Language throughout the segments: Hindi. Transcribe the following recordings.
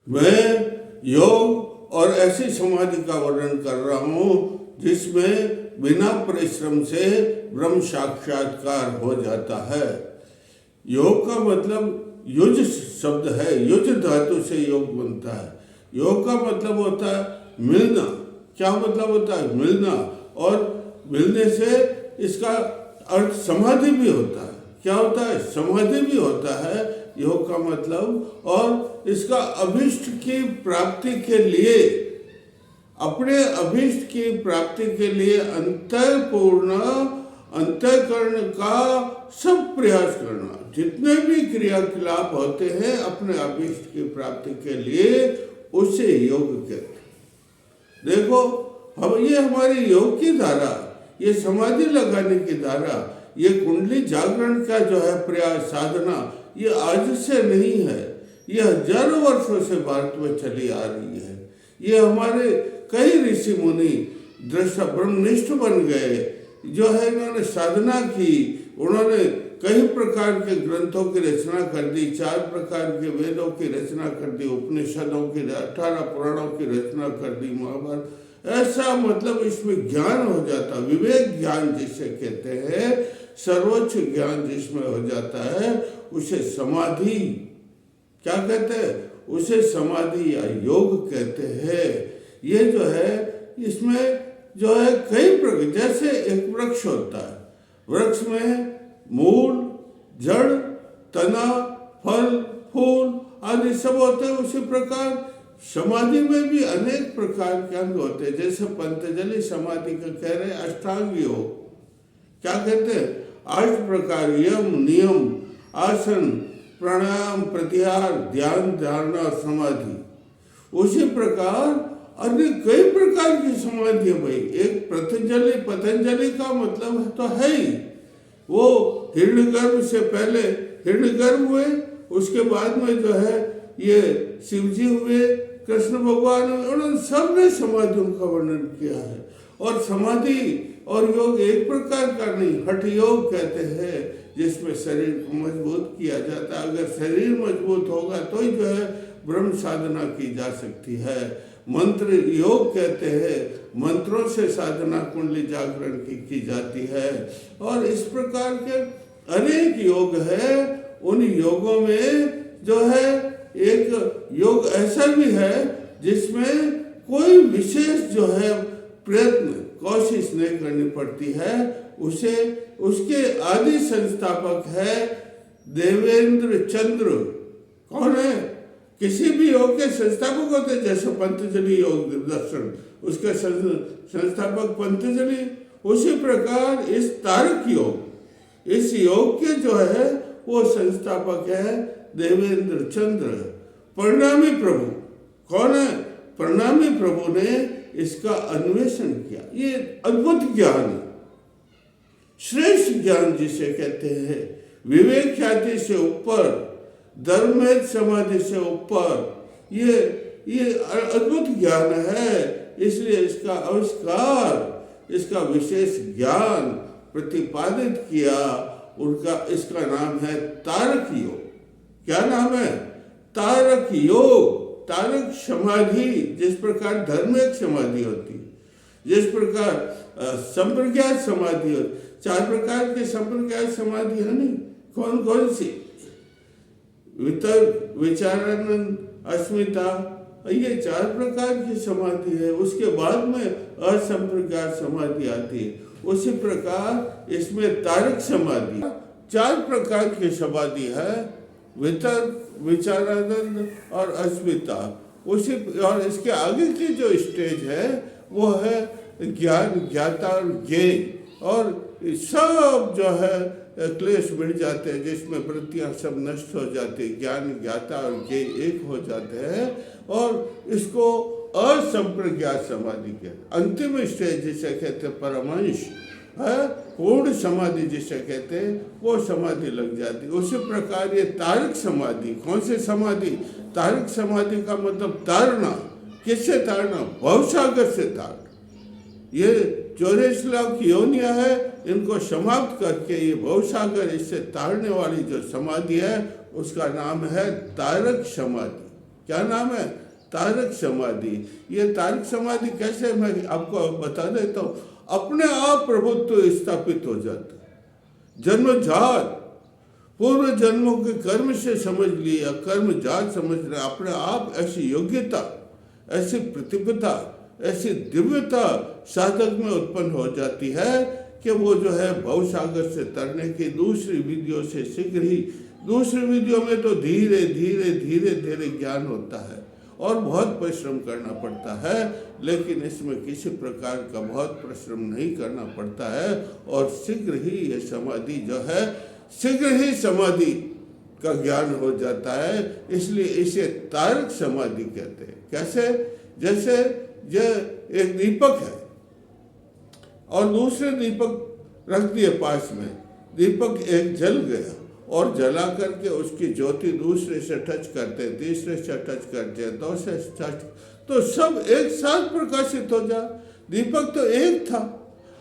मैं योग और ऐसी समाधि का वर्णन कर रहा हूँ जिसमें बिना परिश्रम से ब्रह्म साक्षात्कार हो जाता है। योग का मतलब युज शब्द है, युज धातु से योग बनता है। योग का मतलब होता है मिलना। क्या मतलब होता है? मिलना। और मिलने से इसका अर्थ समाधि भी होता है। क्या होता है? समाधि भी होता है योग का मतलब। और इसका अभिष्ट की प्राप्ति के लिए, अपने अभिष्ट की प्राप्ति के लिए अंतःपूर्ण अंतःकरण का सब प्रयास करना। जितने भी क्रियाकलाप होते हैं अपने अभिष्ट की प्राप्ति के लिए, उसे योग कहते हैं। देखो, हम ये हमारी योग की धारा, ये समाधि लगाने की धारा, ये कुंडली जागरण का जो है प्रयास साधना, ये आज से नहीं है, ये हजारों वर्षों से भारत में चली आ रही है। ये हमारे कई ऋषि मुनि दृष्टा ब्रह्मनिष्ठ बन गए, जो है इन्होंने साधना की, उन्होंने कई प्रकार के ग्रंथों की रचना कर दी, 4 प्रकार के वेदों की रचना कर दी, उपनिषदों की 18 पुराणों की रचना कर दी, महाभारत। ऐसा मतलब इसमें ज्ञान हो जाता, विवेक ज्ञान जिसे कहते हैं, सर्वोच्च ज्ञान जिसमें हो जाता है, उसे समाधि क्या कहते हैं? उसे समाधि या योग कहते हैं। ये जो है, इसमें जो है कई प्रकार, जैसे एक वृक्ष होता है, वृक्ष में मूल, जड़, तना, फल, फूल आदि सब होते हैं। उसी प्रकार समाधि में भी अनेक प्रकार के अंग होते हैं। जैसे पतंजलि समाधि का कह रहे हैं अष्टांग योग। क्या कहते हैं? 8 प्रकार, यम, नियम, आसन, प्राणायाम, प्रत्याहार, ध्यान, धारणा और समाधि। उसी प्रकार अन्य कई प्रकार की समाधि है भाई। एक पतंजलि का मतलब है तो है ही, वो हिरण्यगर्भ से पहले हिरण्यगर्भ हुए, उसके बाद में जो है ये शिवजी हुए, कृष्ण भगवान हुए, उन्होंने सबने समाधियों का वर्णन किया है। और समाधि और योग एक प्रकार का नहीं, हठ योग कहते हैं, जिसमें शरीर को मजबूत किया जाता है। अगर शरीर मजबूत होगा तो ही जो है ब्रह्म साधना की जा सकती है। मंत्र योग कहते हैं, मंत्रों से साधना कुंडली जागरण की जाती है। और इस प्रकार के अनेक योग है। उन योगों में जो है एक योग ऐसा भी है जिसमें कोई विशेष जो है प्रयत्न, कोशिश नहीं करनी पड़ती है। उसे उसके आदि संस्थापक है देवेंद्र चंद्र। कौन है? किसी भी योग के संस्थापक होते हैं। जैसे पतंजलि योग दर्शन, उसके संस्थापक पतंजलि। उसी प्रकार इस तारक योग, इस योग के जो है वो संस्थापक है देवेंद्र चंद्र। परिणामी प्रभु कौन है? परिणामी प्रभु ने इसका अन्वेषण किया। ये अद्भुत ज्ञान है, श्रेष्ठ ज्ञान जिसे कहते हैं, विवेक ख्याति से ऊपर, धर्मेद समाधि से ऊपर, ये अद्भुत ज्ञान है। इसलिए इसका आविष्कार, इसका विशेष ज्ञान प्रतिपादित किया, उनका इसका नाम है तारक योग। क्या नाम है? तारक योग। तारक समाधि, जिस प्रकार धर्मिक समाधि होती है, जिस प्रकार संप्रज्ञात समाधि होती, 4 प्रकार की संप्रज्ञात समाधि है नहीं, कौन कौन सी? वितर्क, विचारानंद, अस्मिता, ये 4 प्रकार की समाधि है। उसके बाद में असंप्रज्ञात समाधि आती है। उसी प्रकार इसमें तारक समाधि 4 प्रकार की समाधि है, वितर्क, विचारानंद और अस्मिता। उसी और इसके आगे की जो स्टेज है वो है ज्ञान, ज्ञाता और ज्ञेय। और सब जो है क्लेश मिट जाते हैं, जिसमें वृत्तियां सब नष्ट हो जाती है। ज्ञान, ज्ञाता और ज्ञेय एक हो जाते हैं। और इसको असंप्रज्ञात समाधि के अंतिम स्टेज जिसे कहते हैं परमांश है, पूर्ण समाधि जिसे कहते हैं, वो समाधि लग जाती है। उसी प्रकार ये तारक समाधि, कौन से समाधि? तारक समाधि का मतलब तारना। किससे तारना? भवसागर से तारना। ये 84 लाख योनियां है, इनको समाप्त करके ये भवसागर, इससे तारने वाली जो समाधि है उसका नाम है तारक समाधि। क्या नाम है? तारक समाधि। ये तारक समाधि कैसे, मैं आपको बता देता हूँ। अपने आप प्रभुत्व स्थापित हो जाता है, जन्मजात, पूर्व जन्मों के कर्म से समझ लिया, कर्म जात समझ रहे, अपने आप ऐसी योग्यता, ऐसी प्रतिभा, ऐसी दिव्यता साधक में उत्पन्न हो जाती है कि वो जो है भवसागर से तरने की दूसरी विधियों से शीघ्र ही, दूसरी विधियों में तो धीरे धीरे धीरे धीरे ज्ञान होता है और बहुत परिश्रम करना पड़ता है, लेकिन इसमें किसी प्रकार का बहुत परिश्रम नहीं करना पड़ता है और शीघ्र ही ये समाधि जो है, शीघ्र ही समाधि का ज्ञान हो जाता है। इसलिए इसे तारक समाधि कहते हैं। कैसे? जैसे यह एक दीपक है और दूसरे दीपक रख दिए पास में, दीपक एक जल गया और जला करके उसकी ज्योति दूसरे से टच करते, तीसरे से टच करते, दो से टच, तो सब एक साथ प्रकाशित हो जा। दीपक तो एक था,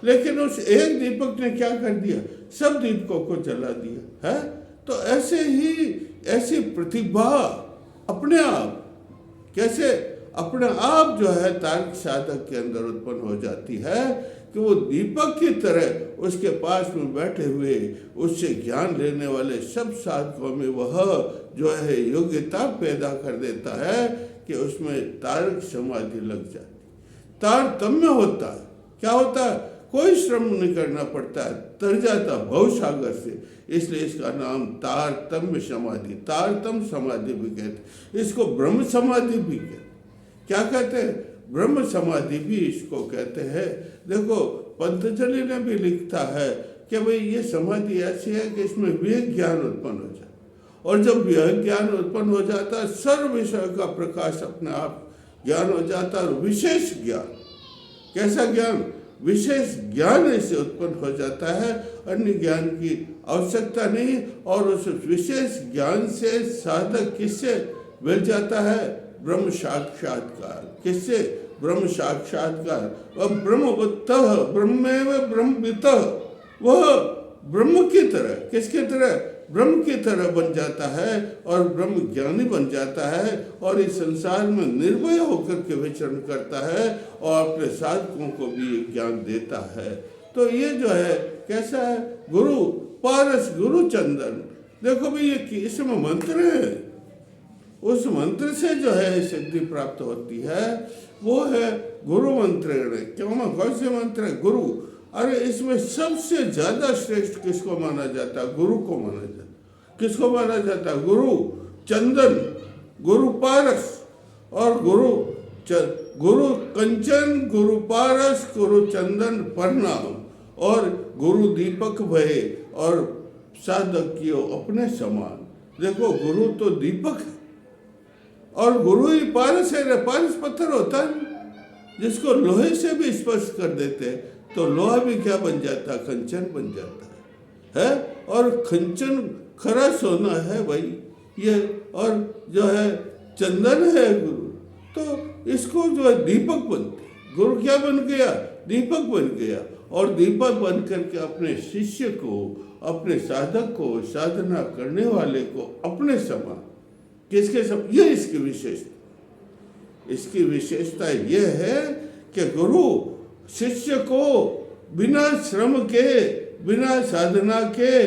लेकिन उस एक दीपक ने क्या कर दिया? सब दीपकों को जला दिया है। तो ऐसे ही ऐसी प्रतिभा अपने आप, कैसे अपने आप जो है तारक साधक के अंदर उत्पन्न हो जाती है कि वो दीपक की तरह उसके पास में बैठे हुए उससे ज्ञान लेने वाले सब साधकों में वह जो है योग्यता पैदा कर देता है कि उसमें तारक समाधि लग जाती, तारतम्य होता है। क्या होता है? कोई श्रम नहीं करना पड़ता है, तर जाता भवसागर से। इसलिए इसका नाम तारतम्य समाधि, तारतम्य समाधि भी कहते, इसको ब्रह्म समाधि भी कहते। क्या कहते हैं? ब्रह्म समाधि भी इसको कहते हैं। देखो पतंजलि ने भी लिखता है कि भाई ये समाधि ऐसी है कि इसमें विवेक ज्ञान उत्पन्न हो जाए, और जब विवेक ज्ञान उत्पन्न हो जाता है, सर्व विषय का प्रकाश अपने आप ज्ञान हो जाता है। और विशेष ज्ञान, कैसा ज्ञान? विशेष ज्ञान ऐसे उत्पन्न हो जाता है, अन्य ज्ञान की आवश्यकता नहीं। और उस विशेष ज्ञान से साधक किससे मिल जाता है? ब्रह्म साक्षात्कार। किससे? ब्रह्म साक्षात्कार। वह ब्रह्मवत्तः ब्रह्मेव ब्रह्मवितः, वह ब्रह्म की तरह, किसकी तरह? ब्रह्म की तरह बन जाता है और ब्रह्म ज्ञानी बन जाता है और इस संसार में निर्भय होकर के विचरण करता है और अपने साधकों को भी ज्ञान देता है। तो ये जो है कैसा है? गुरु पारस गुरु चंदन। देखो भाई ये इसमें मंत्र है, उस मंत्र से जो है सिद्धि प्राप्त होती है, वो है गुरु मंत्र। क्यों? कौन से मंत्र है? गुरु। अरे इसमें सबसे ज्यादा श्रेष्ठ किसको माना जाता है? गुरु को माना जाता है। किसको माना जाता है? गुरु चंदन, गुरु पारस और गुरु कंचन, गुरु पारस, गुरु चंदन प्रणाम और गुरु दीपक भये और साधक कियो अपने समान। देखो गुरु तो दीपक है और गुरु ही पारस है। पारस पत्थर होता है जिसको लोहे से भी स्पर्श कर देते तो लोहा भी क्या बन जाता है? कंचन बन जाता है। और कंचन खरा सोना है भाई ये, और जो है चंदन है गुरु, तो इसको जो है दीपक बनते। गुरु क्या बन गया? दीपक बन गया और दीपक बन करके अपने शिष्य को, अपने साधक को, साधना करने वाले को अपने समान, किसके सब? ये इसकी विशेषता, इसकी विशेषता यह है कि गुरु शिष्य को बिना श्रम के, बिना साधना के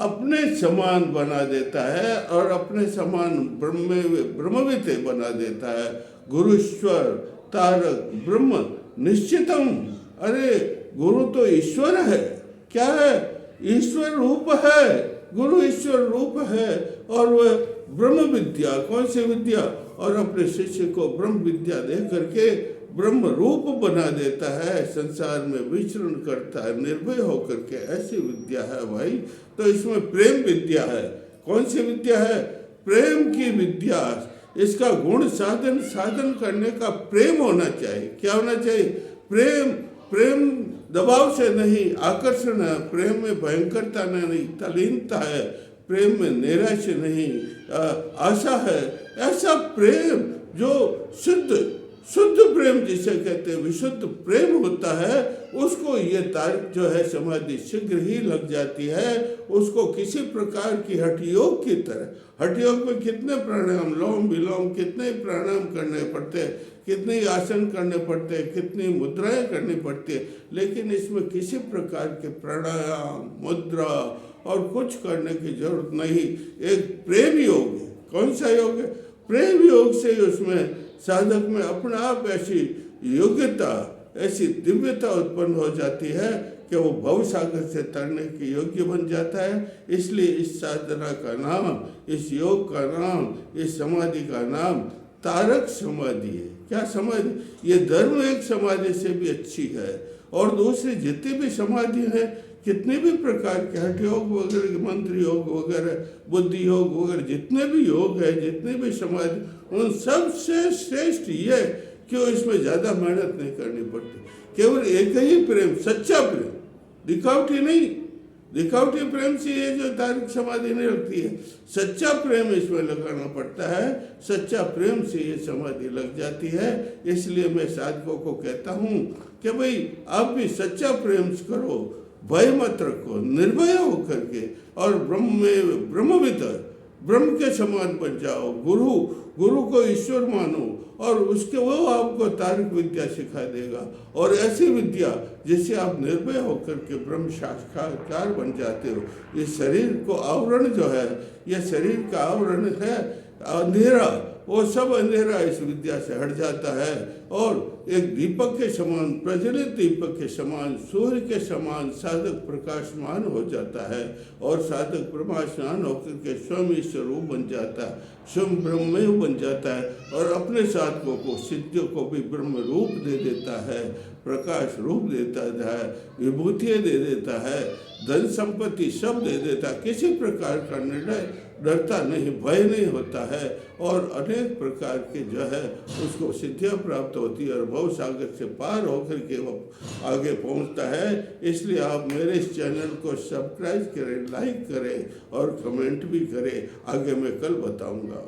अपने समान बना देता है और अपने समान ब्रह्मवित बना देता है। गुरुश्वर तारक ब्रह्म निश्चितम। अरे गुरु तो ईश्वर है। क्या है? ईश्वर रूप है। गुरु ईश्वर रूप है और वह ब्रह्म विद्या, कौन सी विद्या? और अपने शिष्य को ब्रह्म विद्या दे करके ब्रह्म रूप बना देता है, संसार में विचरण करता है निर्भय होकर के। ऐसी विद्या है भाई। तो इसमें प्रेम विद्या है। कौन सी विद्या है? प्रेम की विद्या। इसका गुण साधन करने का प्रेम होना चाहिए। क्या होना चाहिए? प्रेम दबाव से नहीं, आकर्षण है। प्रेम में भयंकरता नहीं, तल्लीनता है। प्रेम में नैराश्य नहीं, आशा है। ऐसा प्रेम जो शुद्ध प्रेम जिसे कहते हैं, विशुद्ध प्रेम होता होता है उसको ये तारीख जो है समाधि शीघ्र ही लग जाती है। उसको किसी प्रकार की हठ योग की तरह, हठ योग में कितने प्राणायाम, लोम विलोम कितने प्राणायाम करने पड़ते हैं, कितने आसन करने पड़ते हैं, कितनी मुद्राएं करनी पड़ती है, लेकिन इसमें किसी प्रकार के प्राणायाम, मुद्रा और कुछ करने की जरूरत नहीं। एक प्रेम योग है। कौन सा योग है? प्रेम योग से उसमें साधक में अपने आप ऐसी योग्यता, ऐसी दिव्यता उत्पन्न हो जाती है कि वो भव सागर से तरने के योग्य बन जाता है। इसलिए इस साधना का नाम, इस योग का नाम, इस समाधि का नाम तारक समाधि है। क्या समाधि? ये धर्म एक समाधि से भी अच्छी है। और दूसरी जितनी भी समाधि है, कितने भी प्रकार के हठ योग वगैरह, मंत्र योग वगैरह, बुद्धि योग वगैरह, जितने भी योग है, जितने भी समाधि, उन सबसे श्रेष्ठ ये कि इसमें ज़्यादा मेहनत नहीं करनी पड़ती। केवल एक ही प्रेम, सच्चा प्रेम, दिखावटी नहीं। दिखावटी प्रेम से ये जो तारक समाधि नहीं लगती है, सच्चा प्रेम इसमें लगाना पड़ता है। सच्चा प्रेम से ये समाधि लग जाती है। इसलिए मैं साधकों को कहता हूँ कि भाई आप भी सच्चा प्रेम करो, भय मत रखो, निर्भय होकर के, और ब्रह्म में ब्रह्मविद, ब्रह्म के समान बन जाओ। गुरु को ईश्वर मानो, और उसके वो आपको तारक विद्या सिखा देगा। और ऐसी विद्या जिससे आप निर्भय होकर के ब्रह्म साक्षात्कार बन जाते हो। इस शरीर को आवरण जो है, यह शरीर का आवरण है अंधेरा, वो सब अंधेरा इस विद्या से हट जाता है। और एक दीपक के समान, प्रज्वलित दीपक के समान, सूर्य के समान साधक प्रकाशमान हो जाता है। और साधक प्रकाशमान होकर के स्वयं स्वरूप बन जाता है, स्वयं ब्रह्म बन जाता है। और अपने साधकों को, सिद्धियों को भी ब्रह्म रूप दे देता है, प्रकाश रूप देता है, विभूतियाँ दे देता है, धन संपत्ति सब दे देता है। किसी प्रकार का निर्णय डरता नहीं, भय नहीं होता है। और अनेक प्रकार के जो है उसको सिद्धियाँ प्राप्त होती है, और भव सागर से पार होकर के वो आगे पहुंचता है। इसलिए आप मेरे इस चैनल को सब्सक्राइब करें, लाइक करें और कमेंट भी करें। आगे मैं कल बताऊंगा।